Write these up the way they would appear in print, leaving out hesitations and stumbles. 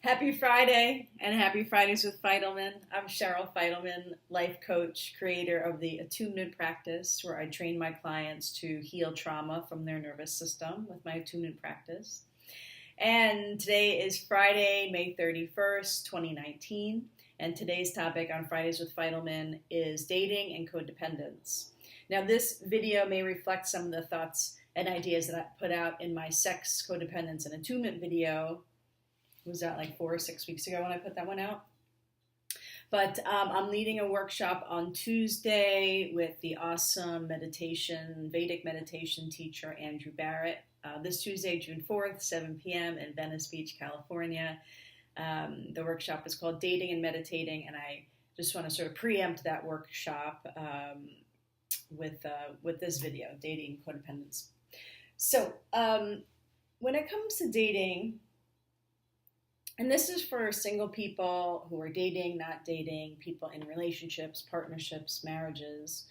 Happy Friday and happy Fridays with Fidelman. I'm Cheryl Fidelman, life coach, creator of the Attunement practice, where I train my clients to heal trauma from their nervous system with my attunement practice. And today is Friday, May 31st, 2019. And today's topic on Fridays with Fidelman is dating and codependence. Now, this video may reflect some of the thoughts and ideas that I put out in my sex, codependence, and attunement video. Was that like 4 or 6 weeks ago when I put that one out? But I'm leading a workshop on Tuesday with the awesome Vedic meditation teacher, Andrew Barrett. This Tuesday, June 4th, 7 p.m. in Venice Beach, California. The workshop is called Dating and Meditating, and I just want to sort of preempt that workshop with this video, Dating and Codependence. So when it comes to dating, and this is for single people who are dating, not dating, people in relationships, partnerships, marriages.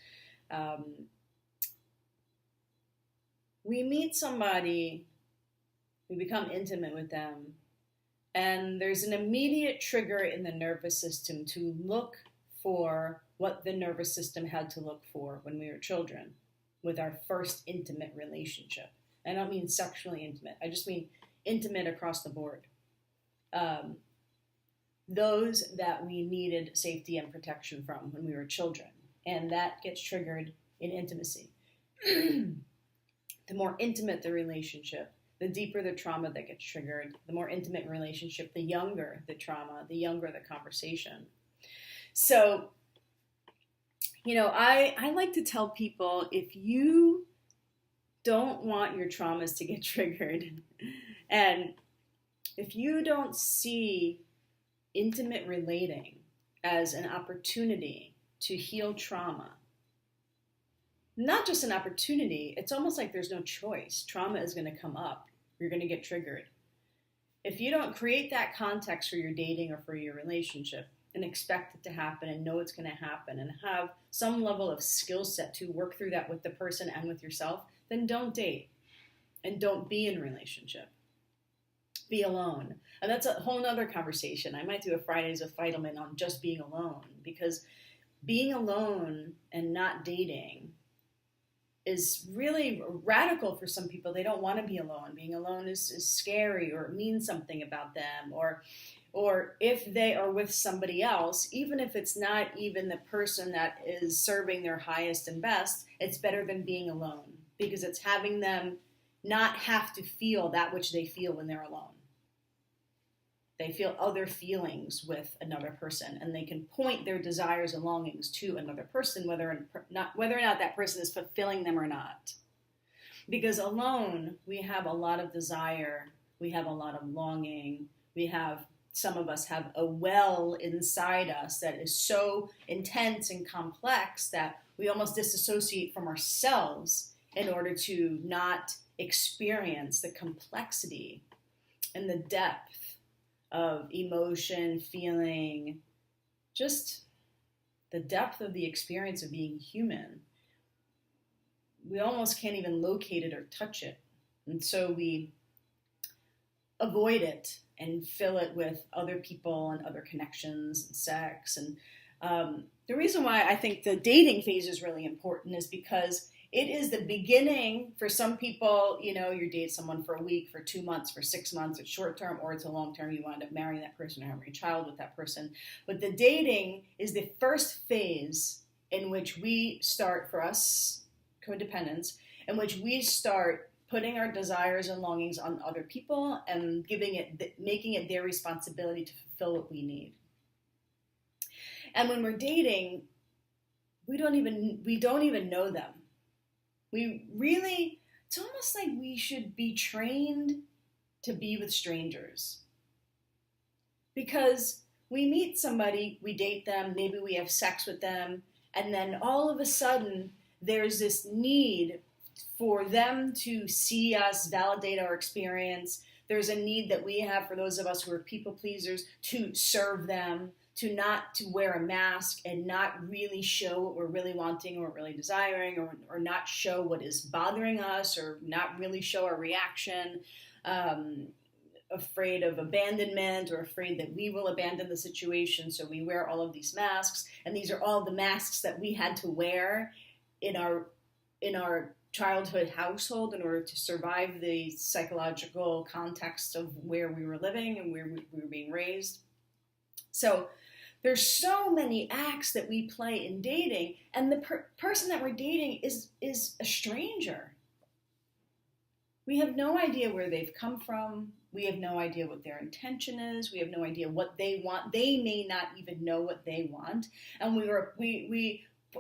We meet somebody, we become intimate with them, and there's an immediate trigger in the nervous system to look for what the nervous system had to look for when we were children with our first intimate relationship. I don't mean sexually intimate, I just mean intimate across the board. Those that we needed safety and protection from when we were children. And that gets triggered in intimacy. The more intimate the relationship, the deeper the trauma that gets triggered. The more intimate relationship, the younger the trauma, the younger the conversation. So, I like to tell people, if you don't want your traumas to get triggered, and if you don't see intimate relating as an opportunity to heal trauma, not just an opportunity, it's almost like there's no choice. Trauma is going to come up. You're going to get triggered. If you don't create that context for your dating or for your relationship and expect it to happen and know it's going to happen and have some level of skill set to work through that with the person and with yourself, then don't date and don't be in a relationship. Be alone. And that's a whole nother conversation. I might do a Fridays with Fidelman on just being alone, because being alone and not dating is really radical for some people. They don't want to be alone. Being alone is scary, or it means something about them, or if they are with somebody else, even if it's not even the person that is serving their highest and best, it's better than being alone, because it's having them not have to feel that which they feel when they're alone. They feel other feelings with another person, and they can point their desires and longings to another person, whether or not that person is fulfilling them or not. Because alone, we have a lot of desire, we have a lot of longing, some of us have a well inside us that is so intense and complex that we almost disassociate from ourselves in order to not experience the complexity and the depth of emotion, feeling, just the depth of the experience of being human. We almost can't even locate it or touch it. And so we avoid it and fill it with other people and other connections and sex. And the reason why I think the dating phase is really important is because it is the beginning. For some people, you date someone for a week, for 2 months, for 6 months. It's short term or it's a long term. You wind up marrying that person or having a child with that person. But the dating is the first phase in which we start, for us, codependence, in which we start putting our desires and longings on other people and making it their responsibility to fulfill what we need. And when we're dating, we don't even know them. It's almost like we should be trained to be with strangers. Because we meet somebody, we date them, maybe we have sex with them, and then all of a sudden there's this need for them to see us, validate our experience. There's a need that we have, for those of us who are people pleasers, to serve them, to wear a mask and not really show what we're really wanting or really desiring, or not show what is bothering us, or not really show our reaction, afraid of abandonment or afraid that we will abandon the situation. So we wear all of these masks, and these are all the masks that we had to wear in our childhood household in order to survive the psychological context of where we were living and where we were being raised. So there's so many acts that we play in dating, and the person that we're dating is a stranger. We have no idea where they've come from. We have no idea what their intention is. We have no idea what they want. They may not even know what they want. And we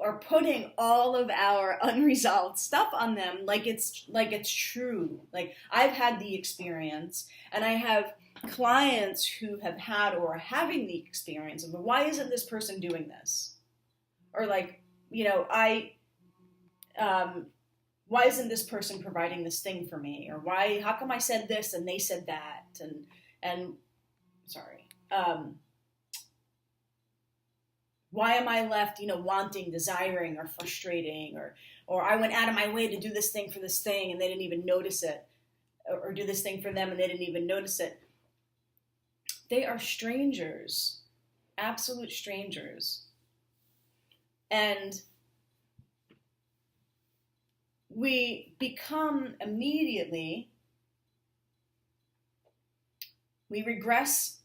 are putting all of our unresolved stuff on them like it's true. Like, I've had the experience, and I have clients who have had or are having the experience of, why isn't this person doing this? Or like, why isn't this person providing this thing for me? Or how come I said this and they said that? Why am I left, wanting, desiring, or frustrating? Or I went out of my way to do this thing for this thing and they didn't even notice it. Or do this thing for them and they didn't even notice it. They are strangers, absolute strangers. And we regress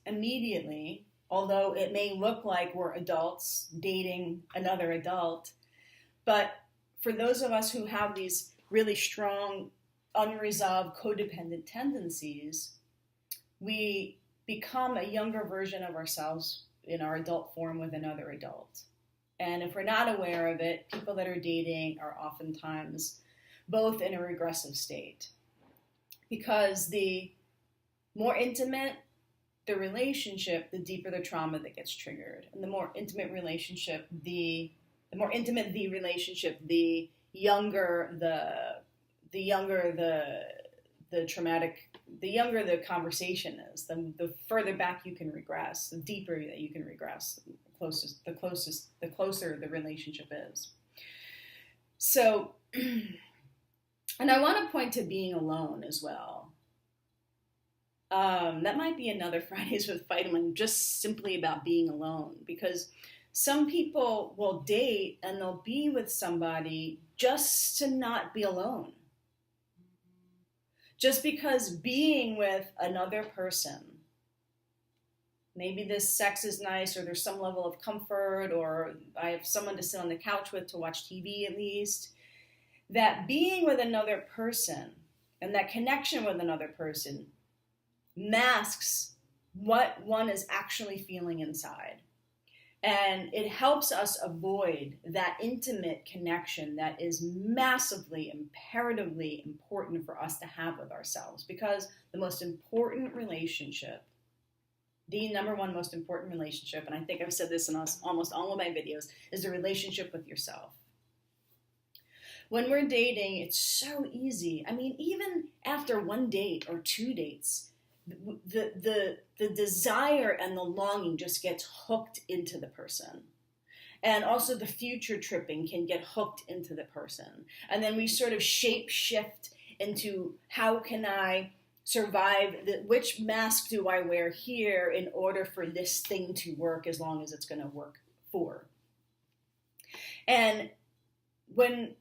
immediately, although it may look like we're adults dating another adult. But for those of us who have these really strong, unresolved, codependent tendencies, we become a younger version of ourselves in our adult form with another adult. And if we're not aware of it, people that are dating are oftentimes both in a regressive state. Because the more intimate the relationship, the deeper the trauma that gets triggered. And the more intimate the relationship, the younger the conversation is, the further back you can regress, the deeper that you can regress, the closer the relationship is. So, and I want to point to being alone as well. That might be another Fridays with Fidelman, just simply about being alone, because some people will date and they'll be with somebody just to not be alone. Just because being with another person, maybe this sex is nice, or there's some level of comfort, or I have someone to sit on the couch with to watch TV at least, that being with another person and that connection with another person masks what one is actually feeling inside. And it helps us avoid that intimate connection that is massively, imperatively important for us to have with ourselves. Because the most important relationship, the number one most important relationship, and I think I've said this in almost all of my videos, is the relationship with yourself. When we're dating, it's so easy. I mean, even after one date or two dates, the desire and the longing just gets hooked into the person. And also the future tripping can get hooked into the person. And then we sort of shape shift into, how can I survive? Which mask do I wear here in order for this thing to work, as long as it's going to work for? And when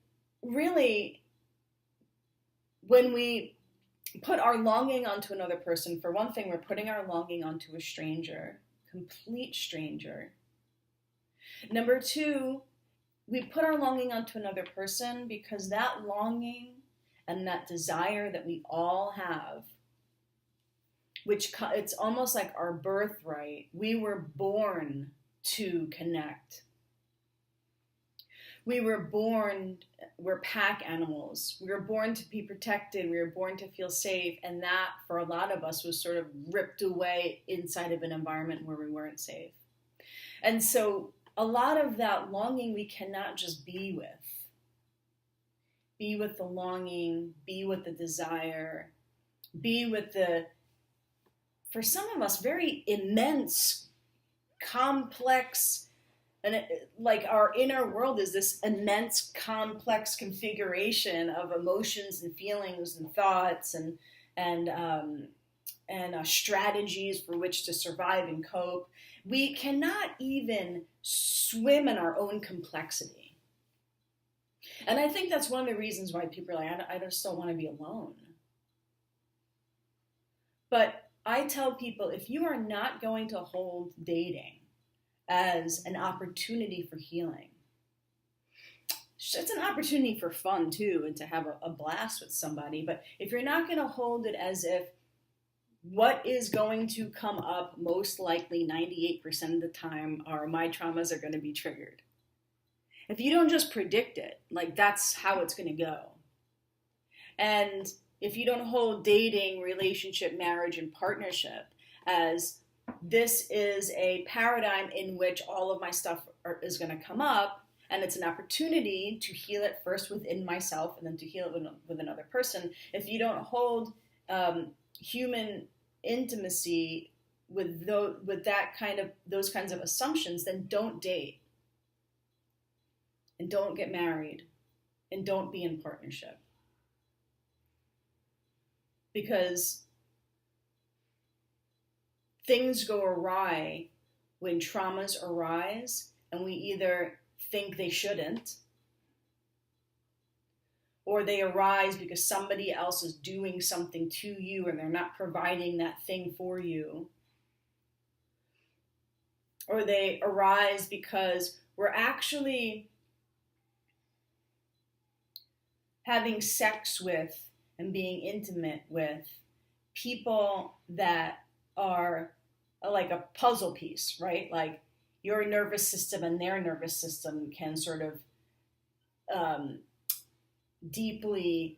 we put our longing onto another person, for one thing, we're putting our longing onto a stranger, complete stranger. Number two, we put our longing onto another person because that longing and that desire that we all have, which it's almost like our birthright. We were born to connect. We're pack animals. We were born to be protected. We were born to feel safe. And that, for a lot of us, was sort of ripped away inside of an environment where we weren't safe. And so a lot of that longing we cannot just be with. Be with the longing, be with the desire, be with the, for some of us, very immense, complex, and like our inner world is this immense, complex configuration of emotions and feelings and thoughts and strategies for which to survive and cope. We cannot even swim in our own complexity. And I think that's one of the reasons why people are like, I just don't want to be alone. But I tell people, if you are not going to hold dating as an opportunity for healing, it's an opportunity for fun too, and to have a blast with somebody. But if you're not going to hold it as if what is going to come up most likely 98% of the time are my traumas are going to be triggered. If you don't just predict it, like that's how it's going to go. And if you don't hold dating, relationship, marriage, and partnership as this is a paradigm in which all of my stuff is going to come up, and it's an opportunity to heal it first within myself and then to heal it with another person. If you don't hold human intimacy with those kinds of assumptions, then don't date, and don't get married, and don't be in partnership. Because things go awry when traumas arise, and we either think they shouldn't, or they arise because somebody else is doing something to you and they're not providing that thing for you, or they arise because we're actually having sex with and being intimate with people that are like a puzzle piece, right? Like your nervous system and their nervous system can sort of deeply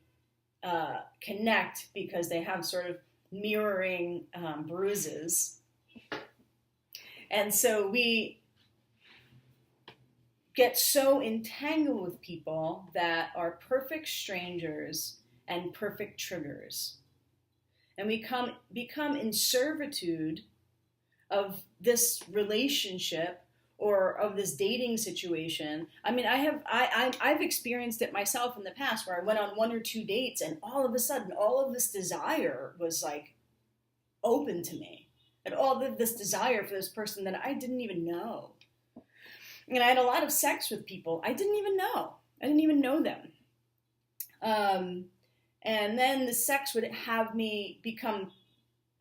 connect because they have sort of mirroring bruises. And so we get so entangled with people that are perfect strangers and perfect triggers. And we become in servitude of this relationship or of this dating situation. I mean, I've experienced it myself in the past where I went on 1 or 2 dates and all of a sudden all of this desire was like open to me. And all of this desire for this person that I didn't even know. And I had a lot of sex with people I didn't even know. I didn't even know them. And then the sex would have me become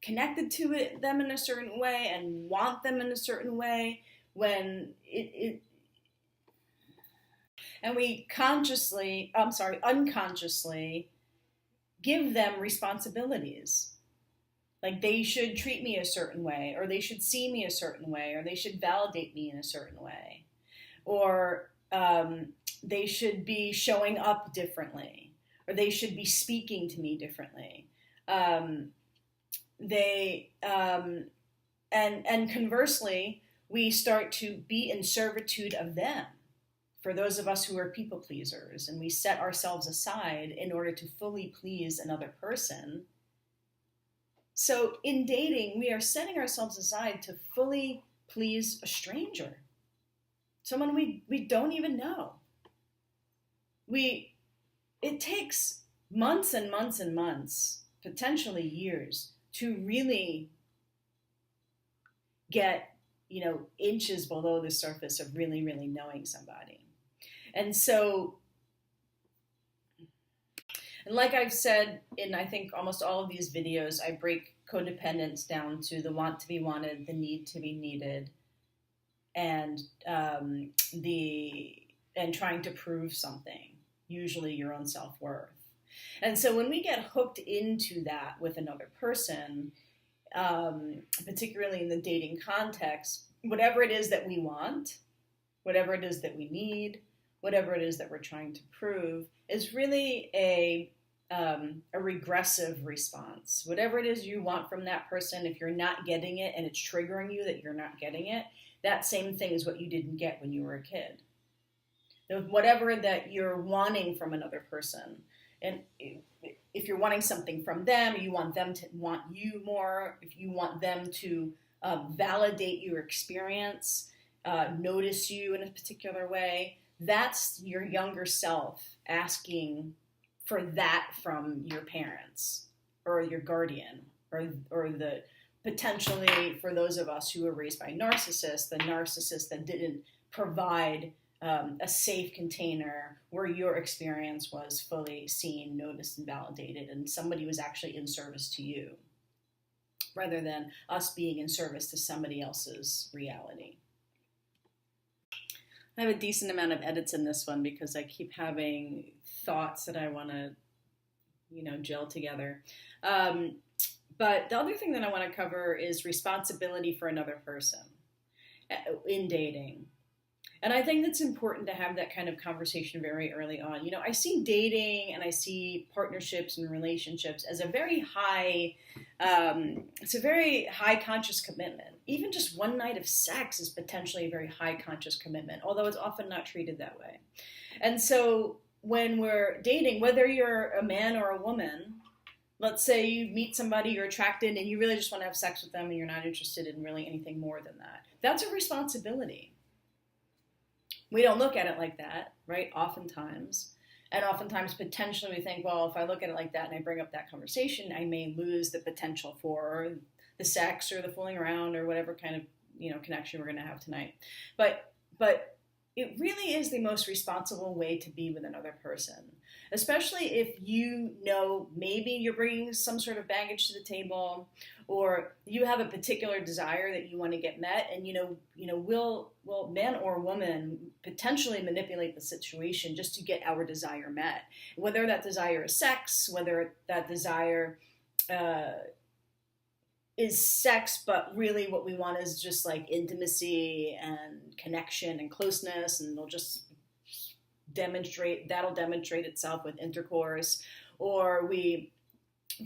connected to them in a certain way and want them in a certain way when and we unconsciously give them responsibilities. Like they should treat me a certain way, or they should see me a certain way, or they should validate me in a certain way, or they should be showing up differently, or they should be speaking to me differently. And conversely, we start to be in servitude of them. For those of us who are people pleasers, and we set ourselves aside in order to fully please another person. So in dating, we are setting ourselves aside to fully please a stranger, someone we don't even know. It takes months and months and months, potentially years, to really get, inches below the surface of really, really knowing somebody. And so, and like I've said in, I think, almost all of these videos, I break codependence down to the want to be wanted, the need to be needed, and trying to prove something, usually your own self-worth. And so when we get hooked into that with another person, particularly in the dating context, whatever it is that we want, whatever it is that we need, whatever it is that we're trying to prove, is really a regressive response. Whatever it is you want from that person, if you're not getting it and it's triggering you that you're not getting it, that same thing is what you didn't get when you were a kid. Whatever that you're wanting from another person, and if you're wanting something from them, you want them to want you more, if you want them to validate your experience, notice you in a particular way, that's your younger self asking for that from your parents or your guardian or the potentially, for those of us who were raised by narcissists, the narcissist that didn't provide a safe container where your experience was fully seen, noticed, and validated, and somebody was actually in service to you, rather than us being in service to somebody else's reality. I have a decent amount of edits in this one because I keep having thoughts that I want to, gel together. But the other thing that I want to cover is responsibility for another person in dating. And I think that's important to have that kind of conversation very early on. I see dating and I see partnerships and relationships as a very high conscious commitment. Even just one night of sex is potentially a very high conscious commitment, although it's often not treated that way. And so when we're dating, whether you're a man or a woman, let's say you meet somebody, you're attracted, and you really just want to have sex with them and you're not interested in really anything more than that. That's a responsibility. We don't look at it like that, right? Oftentimes. And oftentimes, potentially, we think, well, if I look at it like that and I bring up that conversation, I may lose the potential for the sex or the fooling around or whatever kind of, connection we're going to have tonight. But it really is the most responsible way to be with another person, especially if maybe you're bringing some sort of baggage to the table, or you have a particular desire that you want to get met, and will man or woman potentially manipulate the situation just to get our desire met, whether that desire is sex, whether that desire is sex, but really what we want is just like intimacy and connection and closeness, and that'll demonstrate itself with intercourse, or we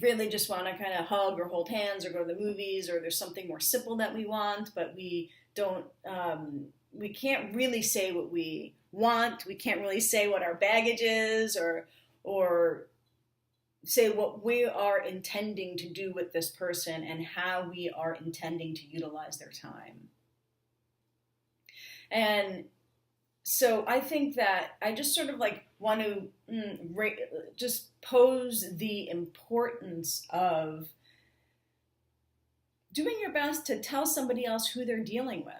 really just want to kind of hug or hold hands or go to the movies, or there's something more simple that we want, but we don't, we can't really say what we want. We can't really say what our baggage is, or say what we are intending to do with this person and how we are intending to utilize their time. And so I think that I just sort of want to just pose the importance of doing your best to tell somebody else who they're dealing with.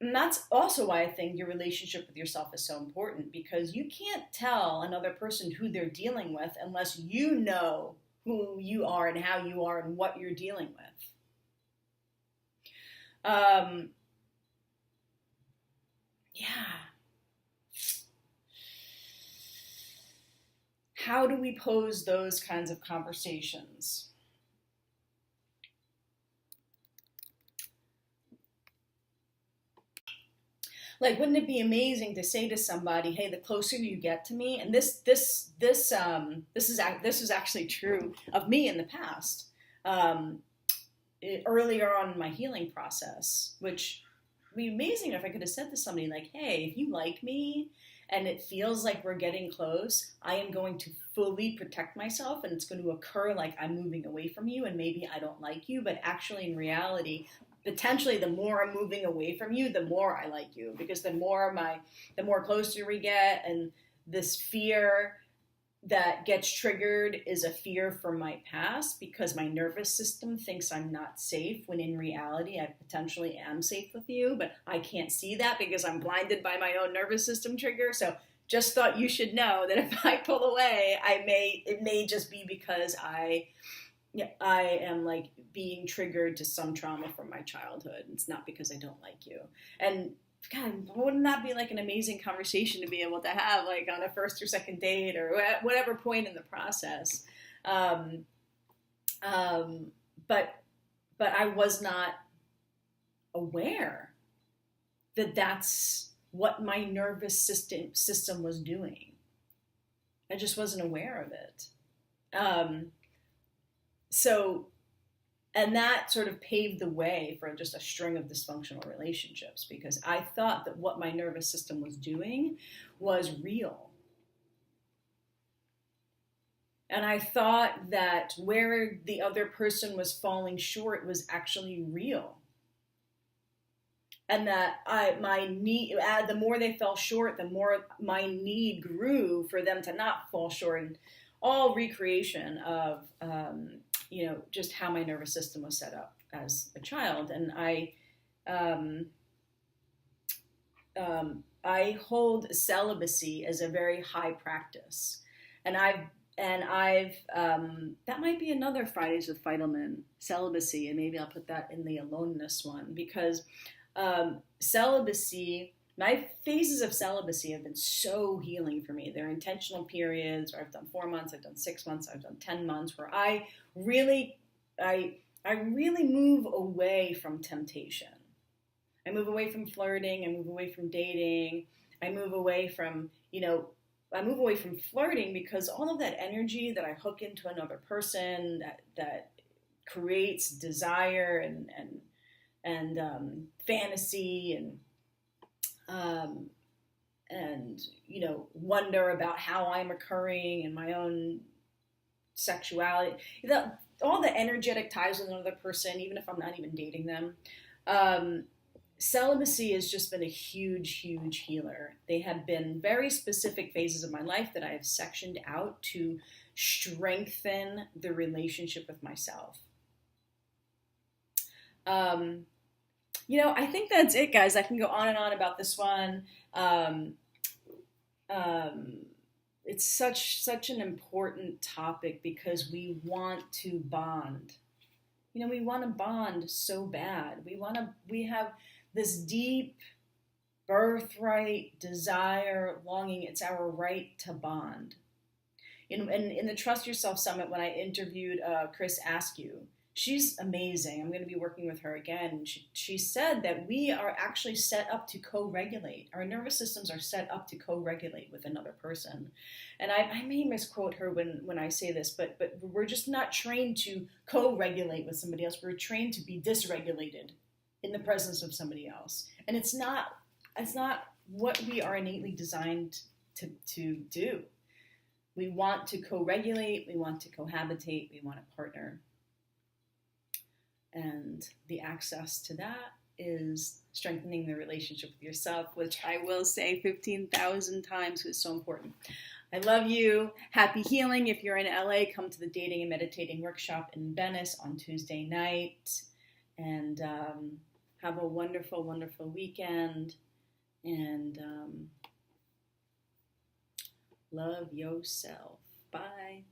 And that's also why I think your relationship with yourself is so important, because you can't tell another person who they're dealing with unless you know who you are and how you are and what you're dealing with. How do we pose those kinds of conversations? Wouldn't it be amazing to say to somebody, "Hey, the closer you get to me," and this is actually true of me in the past, earlier on in my healing process, which would be amazing if I could have said to somebody "Hey, if you like me and it feels like we're getting close, I am going to fully protect myself, and it's going to occur like I'm moving away from you, and maybe I don't like you, but actually in reality, potentially the more I'm moving away from you, the more I like you, because the more closer we get, and this fear that gets triggered is a fear from my past, because my nervous system thinks I'm not safe, when in reality I potentially am safe with you, but I can't see that because I'm blinded by my own nervous system trigger. So just thought you should know that if I pull away, it may just be because I am being triggered to some trauma from my childhood. It's not because I don't like you. And God, wouldn't that be an amazing conversation to be able to have on a first or second date, or whatever point in the process? But I was not aware that that's what my nervous system was doing. I just wasn't aware of it. And that sort of paved the way for just a string of dysfunctional relationships, because I thought that what my nervous system was doing was real. And I thought that where the other person was falling short was actually real. And that the more they fell short, the more my need grew for them to not fall short. And all recreation of just how my nervous system was set up as a child. And um, I hold celibacy as a very high practice, and I've that might be another Fridays with Fidelman, celibacy, and maybe I'll put that in the aloneness one, because celibacy, my phases of celibacy have been so healing for me. They're intentional periods where I've done 4 months, I've done 6 months, I've done 10 months, where I really move away from temptation. I move away from flirting. I move away from dating. I move away from, flirting, because all of that energy that I hook into another person that creates desire and fantasy and wonder about how I'm occurring in my own sexuality. All the energetic ties with another person, even if I'm not even dating them. Celibacy has just been a huge, huge healer. They have been very specific phases of my life that I have sectioned out to strengthen the relationship with myself. I think that's it, guys. I can go on and on about this one. It's such an important topic because we want to bond. We want to bond so bad. We have this deep birthright desire, longing. It's our right to bond. In the Trust Yourself Summit, when I interviewed Chris Askew, she's amazing. I'm going to be working with her again. She said that we are actually set up to co-regulate. Our nervous systems are set up to co-regulate with another person. And I may misquote her when I say this, but we're just not trained to co-regulate with somebody else. We're trained to be dysregulated in the presence of somebody else. And it's not what we are innately designed to do. We want to co-regulate, we want to cohabitate, we want to partner. And the access to that is strengthening the relationship with yourself, which I will say 15,000 times is so important. I love you. Happy healing. If you're in LA, come to the Dating and Meditating Workshop in Venice on Tuesday night. And have a wonderful, wonderful weekend. And love yourself. Bye.